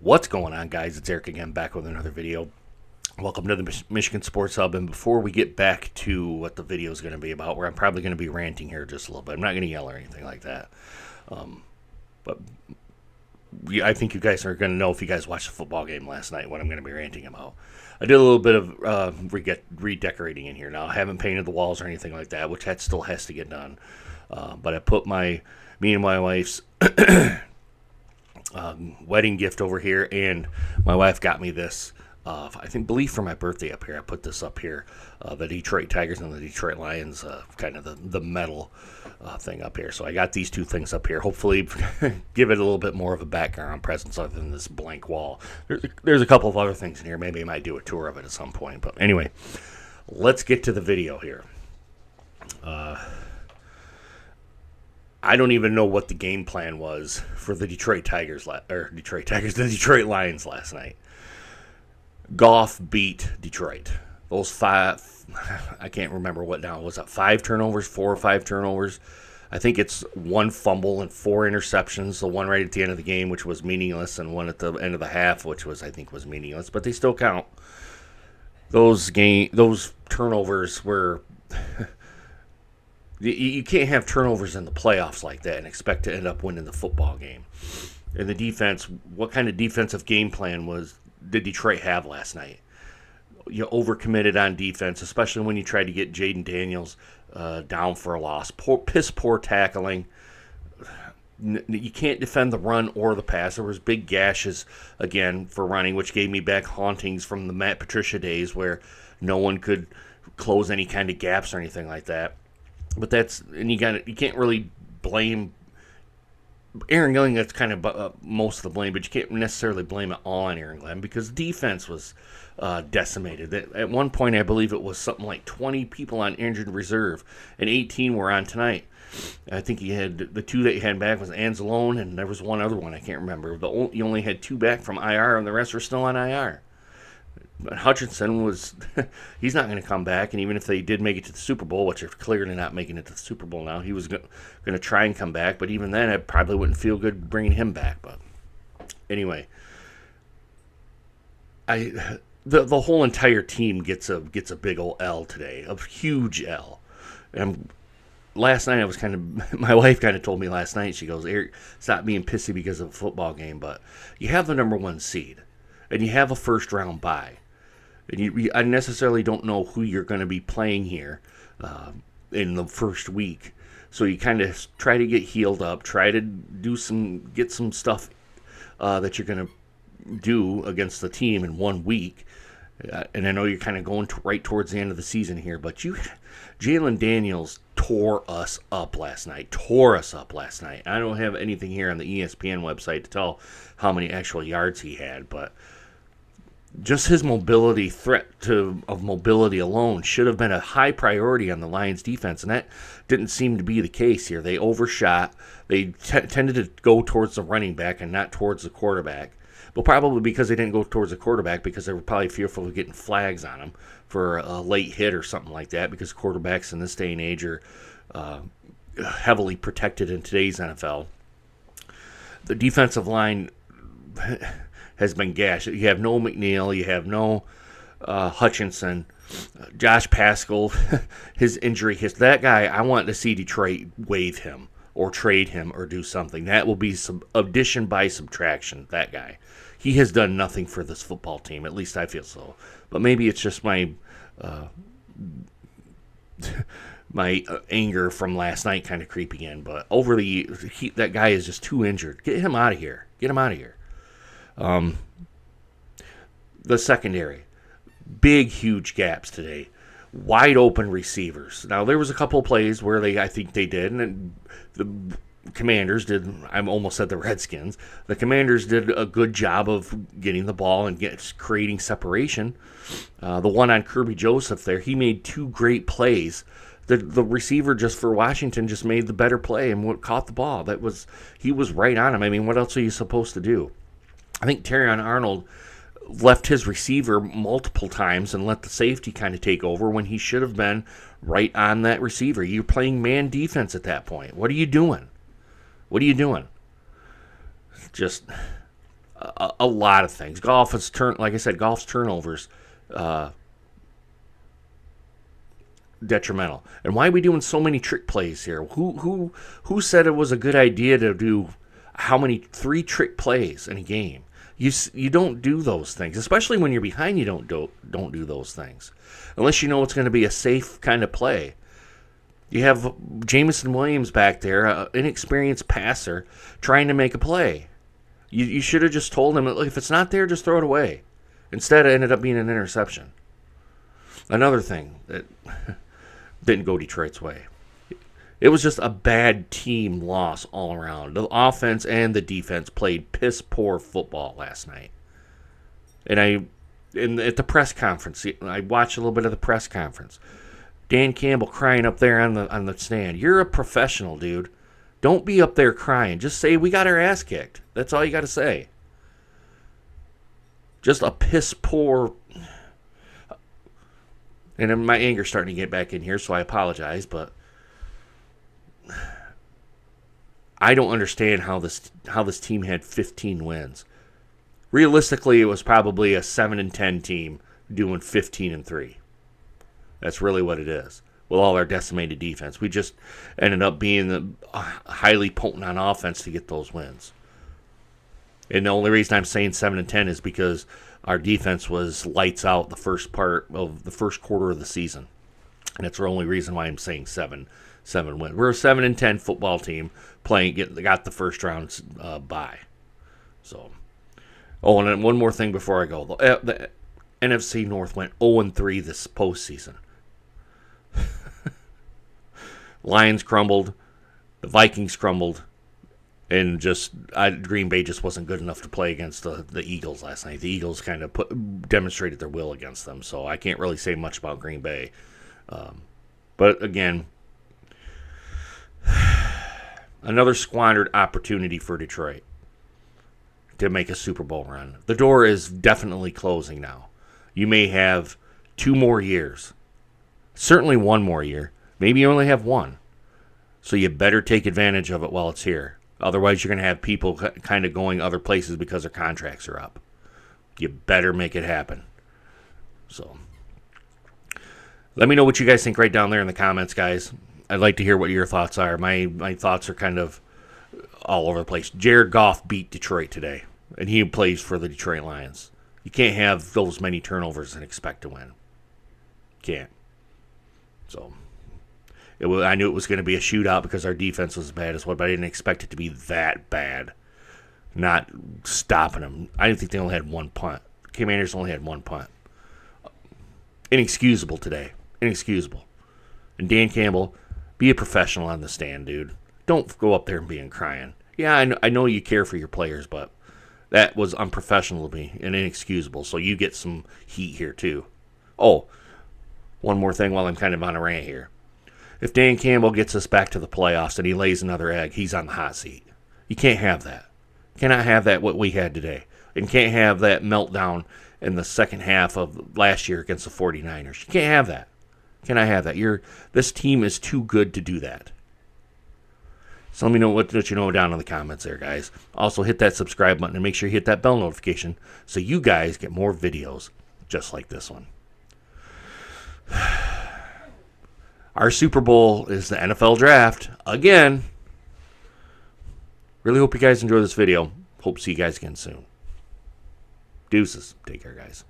What's going on, guys? It's Eric again, back with another video. Welcome to the Michigan Sports Hub, and before we get back to what the video is going to be about, where I'm probably going to be ranting here just a little bit. I'm not going to yell or anything like that. But I think you guys are going to know if you guys watched the football game last night what I'm going to be ranting about. I did a little bit of redecorating in here. Now, I haven't painted the walls or anything like that, which that still has to get done. But I put me and my wife's wedding gift over here, and my wife got me this, believe for my birthday up here. I put this up here, the Detroit Tigers and the Detroit Lions, kind of the metal thing up here. So I got these two things up here. Hopefully give it a little bit more of a background presence other than this blank wall. There's a couple of other things in here. Maybe I might do a tour of it at some point. But anyway, let's get to the video here. I don't even know what the game plan was for the the Detroit Lions last night. Goff beat Detroit. Those five, I can't remember what now. Was that 5 turnovers, 4 or 5 turnovers? I think it's 1 fumble and 4 interceptions. The one right at the end of the game, which was meaningless, and one at the end of the half, which was meaningless. But they still count. Those turnovers were. You can't have turnovers in the playoffs like that and expect to end up winning the football game. And the defense, what kind of defensive game plan did Detroit have last night? You overcommitted on defense, especially when you tried to get Jaden Daniels down for a loss. Piss poor tackling. You can't defend the run or the pass. There was big gashes, again, for running, which gave me back hauntings from the Matt Patricia days where no one could close any kind of gaps or anything like that. But you can't really blame Aaron Glenn. That's kind of most of the blame, but you can't necessarily blame it all on Aaron Glenn because the defense was decimated. At one point, I believe it was something like 20 people on injured reserve, and 18 were on tonight. I think he had the 2 that he had back was Anzalone, and there was one other one I can't remember. You only had 2 back from IR, and the rest were still on IR. But Hutchinson he's not going to come back, and even if they did make it to the Super Bowl, which they're clearly not making it to the Super Bowl now, he was going to try and come back, but even then, it probably wouldn't feel good bringing him back. But anyway, the whole entire team gets a big old L today, a huge L. And last night, my wife kind of told me last night, she goes, "Eric, stop being pissy because of a football game, but you have the number 1 seed, and you have a first-round bye. And I necessarily don't know who you're going to be playing here in the first week. So you kind of try to get healed up, try to get some stuff that you're going to do against the team in 1 week. And I know you're kind of going right towards the end of the season here, but Jalen Daniels tore us up last night. I don't have anything here on the ESPN website to tell how many actual yards he had, but just his mobility, of mobility alone should have been a high priority on the Lions defense, and that didn't seem to be the case here. They overshot. They tended to go towards the running back and not towards the quarterback. But probably because they didn't go towards the quarterback because they were probably fearful of getting flags on them for a late hit or something like that, because quarterbacks in this day and age are heavily protected in today's NFL. The defensive line has been gashed. You have no McNeil. You have no Hutchinson. Josh Pascal, his injury that guy, I want to see Detroit waive him or trade him or do something. That will be some addition by subtraction, that guy. He has done nothing for this football team. At least I feel so. But maybe it's just my anger from last night kind of creeping in. But that guy is just too injured. Get him out of here. The secondary, big, huge gaps today. Wide open receivers. Now, there was a couple of plays where I think they did, and the Commanders did. I almost said the Redskins. The Commanders did a good job of getting the ball and creating separation. The one on Kirby Joseph there, he made 2 great plays. The receiver just for Washington just made the better play and caught the ball. He was right on him. I mean, what else are you supposed to do? I think Terrion Arnold left his receiver multiple times and let the safety kind of take over when he should have been right on that receiver. You're playing man defense at that point. What are you doing? Just a lot of things. Like I said, Goff's turnovers detrimental. And why are we doing so many trick plays here? Who said it was a good idea to do 3 trick plays in a game? You don't do those things, especially when you're behind. You don't do those things unless you know it's going to be a safe kind of play. You have Jamison Williams back there, an inexperienced passer, trying to make a play. You should have just told him, if it's not there, just throw it away. Instead, it ended up being an interception. Another thing that didn't go Detroit's way. It was just a bad team loss all around. The offense and the defense played piss poor football last night. And at the press conference, I watched a little bit of the press conference. Dan Campbell crying up there on the stand. You're a professional, dude. Don't be up there crying. Just say we got our ass kicked. That's all you got to say. Just a piss poor. And my anger's starting to get back in here, so I apologize, but I don't understand how this team had 15 wins. Realistically, it was probably a 7-10 team doing 15-3. That's really what it is. With all our decimated defense, we just ended up being highly potent on offense to get those wins. And the only reason I'm saying 7-10 is because our defense was lights out the first part of the first quarter of the season, and that's the only reason why I'm saying 7 wins. We're a 7-10 football team got the first round bye. So, and then one more thing before I go: the NFC North went 0-3 this postseason. Lions crumbled, the Vikings crumbled, and Green Bay just wasn't good enough to play against the Eagles last night. The Eagles kind of demonstrated their will against them, so I can't really say much about Green Bay. But again, another squandered opportunity for Detroit to make a Super Bowl run. The door is definitely closing now. You may have 2 more years, certainly 1 more year. Maybe you only have 1. So you better take advantage of it while it's here. Otherwise, you're going to have people kind of going other places because their contracts are up. You better make it happen. So, let me know what you guys think right down there in the comments, guys. I'd like to hear what your thoughts are. My thoughts are kind of all over the place. Jared Goff beat Detroit today, and he plays for the Detroit Lions. You can't have those many turnovers and expect to win. Can't. So, I knew it was going to be a shootout because our defense was as bad as well, but I didn't expect it to be that bad. Not stopping them. I didn't think they only had 1 punt. Commanders only had 1 punt. Inexcusable today. Inexcusable. And Dan Campbell, be a professional on the stand, dude. Don't go up there and be crying. Yeah, I know you care for your players, but that was unprofessional to me and inexcusable. So you get some heat here, too. Oh, one more thing while I'm kind of on a rant here. If Dan Campbell gets us back to the playoffs and he lays another egg, he's on the hot seat. You can't have that. Cannot have that what we had today. And can't have that meltdown in the second half of last year against the 49ers. You can't have that. Cannot have that. This team is too good to do that. So let me know what you know down in the comments there, guys. Also, hit that subscribe button and make sure you hit that bell notification so you guys get more videos just like this one. Our Super Bowl is the NFL Draft again. Really hope you guys enjoy this video. Hope to see you guys again soon. Deuces. Take care, guys.